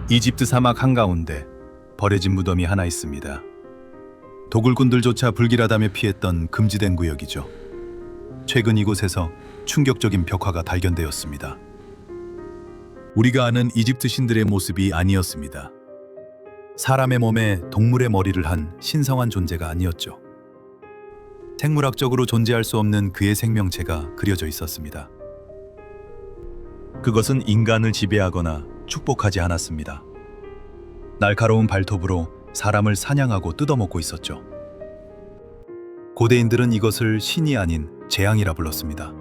이집트 사막 한가운데 버려진 무덤이 하나 있습니다. 도굴꾼들조차 불길하다며 피했던 금지된 구역이죠. 최근 이곳에서 충격적인 벽화가 발견되었습니다. 우리가 아는 이집트 신들의 모습이 아니었습니다. 사람의 몸에 동물의 머리를 한 신성한 존재가 아니었죠. 생물학적으로 존재할 수 없는 그의 생명체가 그려져 있었습니다. 그것은 인간을 지배하거나 축복하지 않았습니다. 날카로운 발톱으로 사람을 사냥하고 뜯어먹고 있었죠. 고대인들은 이것을 신이 아닌 재앙이라 불렀습니다.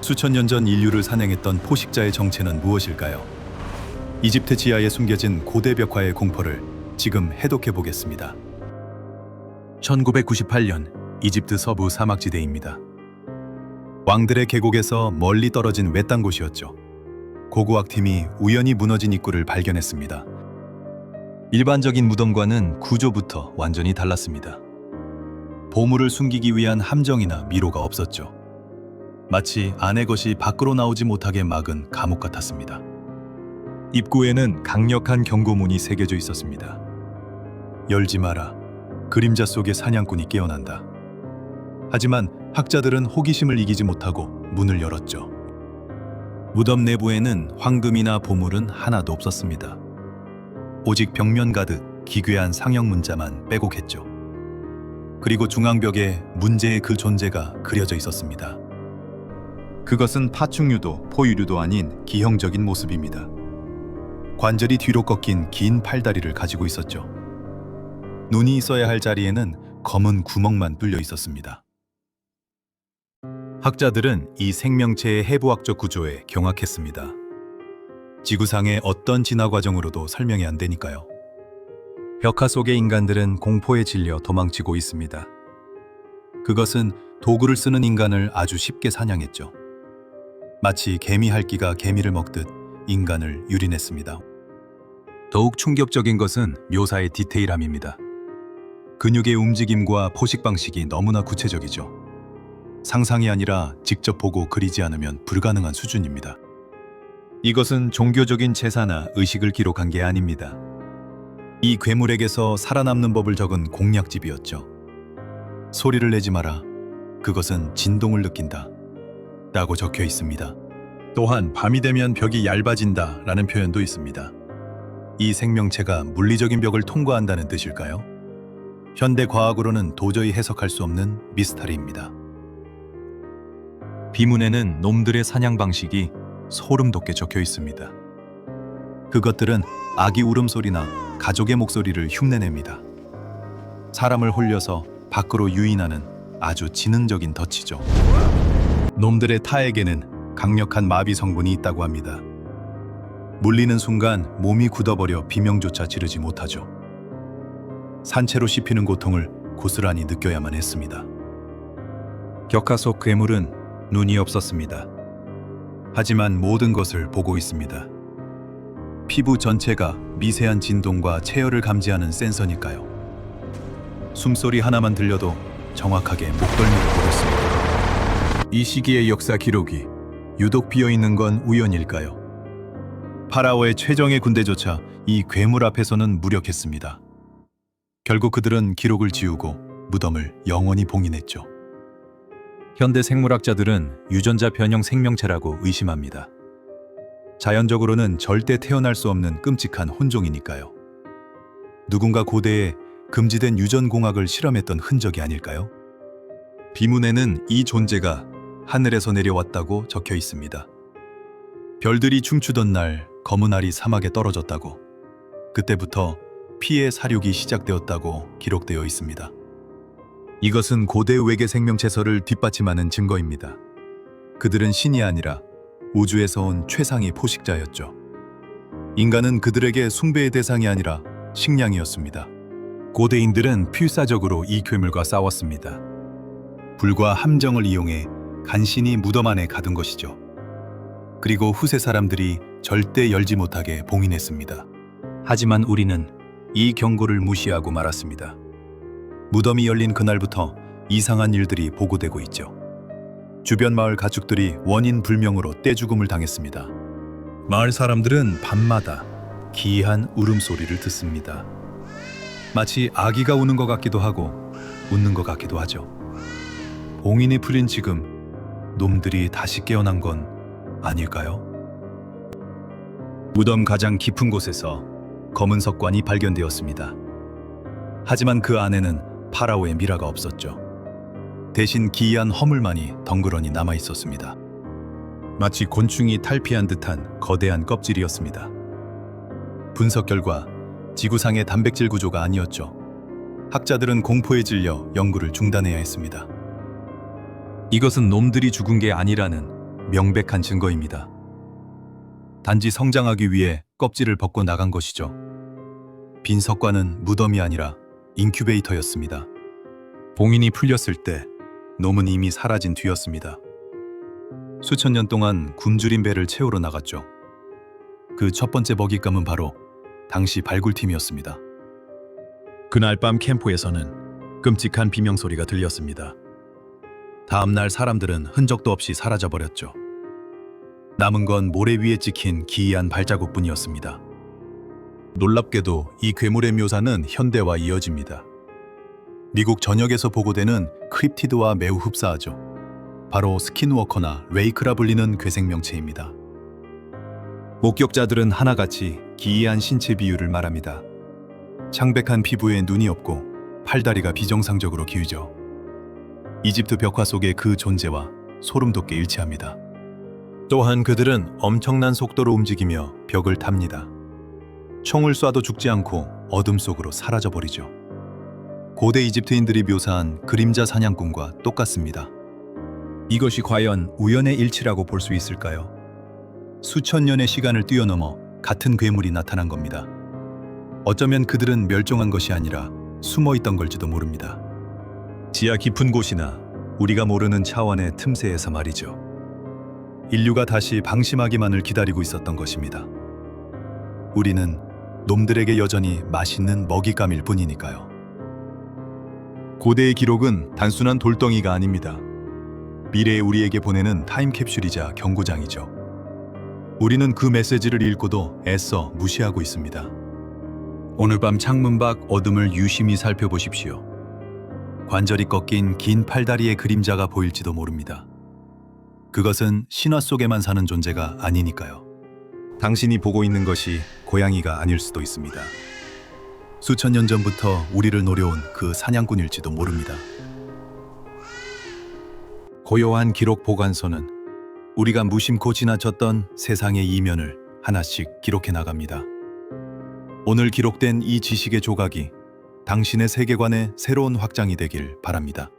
수천 년 전 인류를 사냥했던 포식자의 정체는 무엇일까요? 이집트 지하에 숨겨진 고대 벽화의 공포를 지금 해독해 보겠습니다. 1998년 이집트 서부 사막지대입니다. 왕들의 계곡에서 멀리 떨어진 외딴 곳이었죠. 고고학팀이 우연히 무너진 입구를 발견했습니다. 일반적인 무덤과는 구조부터 완전히 달랐습니다. 보물을 숨기기 위한 함정이나 미로가 없었죠. 마치 안의 것이 밖으로 나오지 못하게 막은 감옥 같았습니다. 입구에는 강력한 경고문이 새겨져 있었습니다. 열지 마라. 그림자 속의 사냥꾼이 깨어난다. 하지만 학자들은 호기심을 이기지 못하고 문을 열었죠. 무덤 내부에는 황금이나 보물은 하나도 없었습니다. 오직 벽면 가득 기괴한 상형 문자만 빼곡했죠. 그리고 중앙벽에 문제의 그 존재가 그려져 있었습니다. 그것은 파충류도 포유류도 아닌 기형적인 모습입니다. 관절이 뒤로 꺾인 긴 팔다리를 가지고 있었죠. 눈이 있어야 할 자리에는 검은 구멍만 뚫려 있었습니다. 학자들은 이 생명체의 해부학적 구조에 경악했습니다. 지구상의 어떤 진화 과정으로도 설명이 안 되니까요. 벽화 속의 인간들은 공포에 질려 도망치고 있습니다. 그것은 도구를 쓰는 인간을 아주 쉽게 사냥했죠. 마치 개미 할기가 개미를 먹듯 인간을 유린했습니다. 더욱 충격적인 것은 묘사의 디테일함입니다. 근육의 움직임과 포식 방식이 너무나 구체적이죠. 상상이 아니라 직접 보고 그리지 않으면 불가능한 수준입니다. 이것은 종교적인 제사나 의식을 기록한 게 아닙니다. 이 괴물에게서 살아남는 법을 적은 공략집이었죠. 소리를 내지 마라. 그것은 진동을 느낀다. 라고 적혀 있습니다. 또한 밤이 되면 벽이 얇아진다 라는 표현도 있습니다. 이 생명체가 물리적인 벽을 통과한다는 뜻일까요? 현대 과학으로는 도저히 해석할 수 없는 미스터리입니다. 비문에는 놈들의 사냥 방식이 소름 돋게 적혀 있습니다. 그것들은 아기 울음소리나 가족의 목소리를 흉내냅니다. 사람을 홀려서 밖으로 유인하는 아주 지능적인 덫이죠. 놈들의 타에게는 강력한 마비 성분이 있다고 합니다. 물리는 순간 몸이 굳어버려 비명조차 지르지 못하죠. 산채로 씹히는 고통을 고스란히 느껴야만 했습니다. 격화 속 괴물은 눈이 없었습니다. 하지만 모든 것을 보고 있습니다. 피부 전체가 미세한 진동과 체열을 감지하는 센서니까요. 숨소리 하나만 들려도 정확하게 목덜미를 보겠습니다. 이 시기의 역사 기록이 유독 비어있는 건 우연일까요? 파라오의 최정예 군대조차 이 괴물 앞에서는 무력했습니다. 결국 그들은 기록을 지우고 무덤을 영원히 봉인했죠. 현대 생물학자들은 유전자 변형 생명체라고 의심합니다. 자연적으로는 절대 태어날 수 없는 끔찍한 혼종이니까요. 누군가 고대에 금지된 유전공학을 실험했던 흔적이 아닐까요? 비문에는 이 존재가 하늘에서 내려왔다고 적혀 있습니다. 별들이 춤추던 날 검은 알이 사막에 떨어졌다고, 그때부터 피의 사륙이 시작되었다고 기록되어 있습니다. 이것은 고대 외계 생명체설을 뒷받침하는 증거입니다. 그들은 신이 아니라 우주에서 온 최상의 포식자였죠. 인간은 그들에게 숭배의 대상이 아니라 식량이었습니다. 고대인들은 필사적으로 이 괴물과 싸웠습니다. 불과 함정을 이용해 간신히 무덤 안에 가둔 것이죠. 그리고 후세 사람들이 절대 열지 못하게 봉인했습니다. 하지만 우리는 이 경고를 무시하고 말았습니다. 무덤이 열린 그날부터 이상한 일들이 보고되고 있죠. 주변 마을 가축들이 원인 불명으로 떼죽음을 당했습니다. 마을 사람들은 밤마다 기이한 울음소리를 듣습니다. 마치 아기가 우는 것 같기도 하고 웃는 것 같기도 하죠. 봉인이 풀린 지금 놈들이 다시 깨어난 건 아닐까요? 무덤 가장 깊은 곳에서 검은 석관이 발견되었습니다. 하지만 그 안에는 파라오의 미라가 없었죠. 대신 기이한 허물만이 덩그러니 남아 있었습니다. 마치 곤충이 탈피한 듯한 거대한 껍질이었습니다. 분석 결과 지구상의 단백질 구조가 아니었죠. 학자들은 공포에 질려 연구를 중단해야 했습니다. 이것은 놈들이 죽은 게 아니라는 명백한 증거입니다. 단지 성장하기 위해 껍질을 벗고 나간 것이죠. 빈 석관은 무덤이 아니라 인큐베이터였습니다. 봉인이 풀렸을 때 놈은 이미 사라진 뒤였습니다. 수천 년 동안 굶주린 배를 채우러 나갔죠. 그 첫 번째 먹잇감은 바로 당시 발굴팀이었습니다. 그날 밤 캠프에서는 끔찍한 비명소리가 들렸습니다. 다음 날 사람들은 흔적도 없이 사라져버렸죠. 남은 건 모래 위에 찍힌 기이한 발자국뿐이었습니다. 놀랍게도 이 괴물의 묘사는 현대와 이어집니다. 미국 전역에서 보고되는 크립티드와 매우 흡사하죠. 바로 스킨워커나 레이크라 불리는 괴생명체입니다. 목격자들은 하나같이 기이한 신체 비율을 말합니다. 창백한 피부에 눈이 없고 팔다리가 비정상적으로 길죠. 이집트 벽화 속의 그 존재와 소름돋게 일치합니다. 또한 그들은 엄청난 속도로 움직이며 벽을 탑니다. 총을 쏴도 죽지 않고 어둠 속으로 사라져버리죠. 고대 이집트인들이 묘사한 그림자 사냥꾼과 똑같습니다. 이것이 과연 우연의 일치라고 볼 수 있을까요? 수천 년의 시간을 뛰어넘어 같은 괴물이 나타난 겁니다. 어쩌면 그들은 멸종한 것이 아니라 숨어 있던 걸지도 모릅니다. 지하 깊은 곳이나 우리가 모르는 차원의 틈새에서 말이죠. 인류가 다시 방심하기만을 기다리고 있었던 것입니다. 우리는 놈들에게 여전히 맛있는 먹잇감일 뿐이니까요. 고대의 기록은 단순한 돌덩이가 아닙니다. 미래의 우리에게 보내는 타임캡슐이자 경고장이죠. 우리는 그 메시지를 읽고도 애써 무시하고 있습니다. 오늘 밤 창문 밖 어둠을 유심히 살펴보십시오. 관절이 꺾인 긴 팔다리의 그림자가 보일지도 모릅니다. 그것은 신화 속에만 사는 존재가 아니니까요. 당신이 보고 있는 것이 고양이가 아닐 수도 있습니다. 수천 년 전부터 우리를 노려온 그 사냥꾼일지도 모릅니다. 고요한 기록 보관소는 우리가 무심코 지나쳤던 세상의 이면을 하나씩 기록해 나갑니다. 오늘 기록된 이 지식의 조각이 당신의 세계관의 새로운 확장이 되길 바랍니다.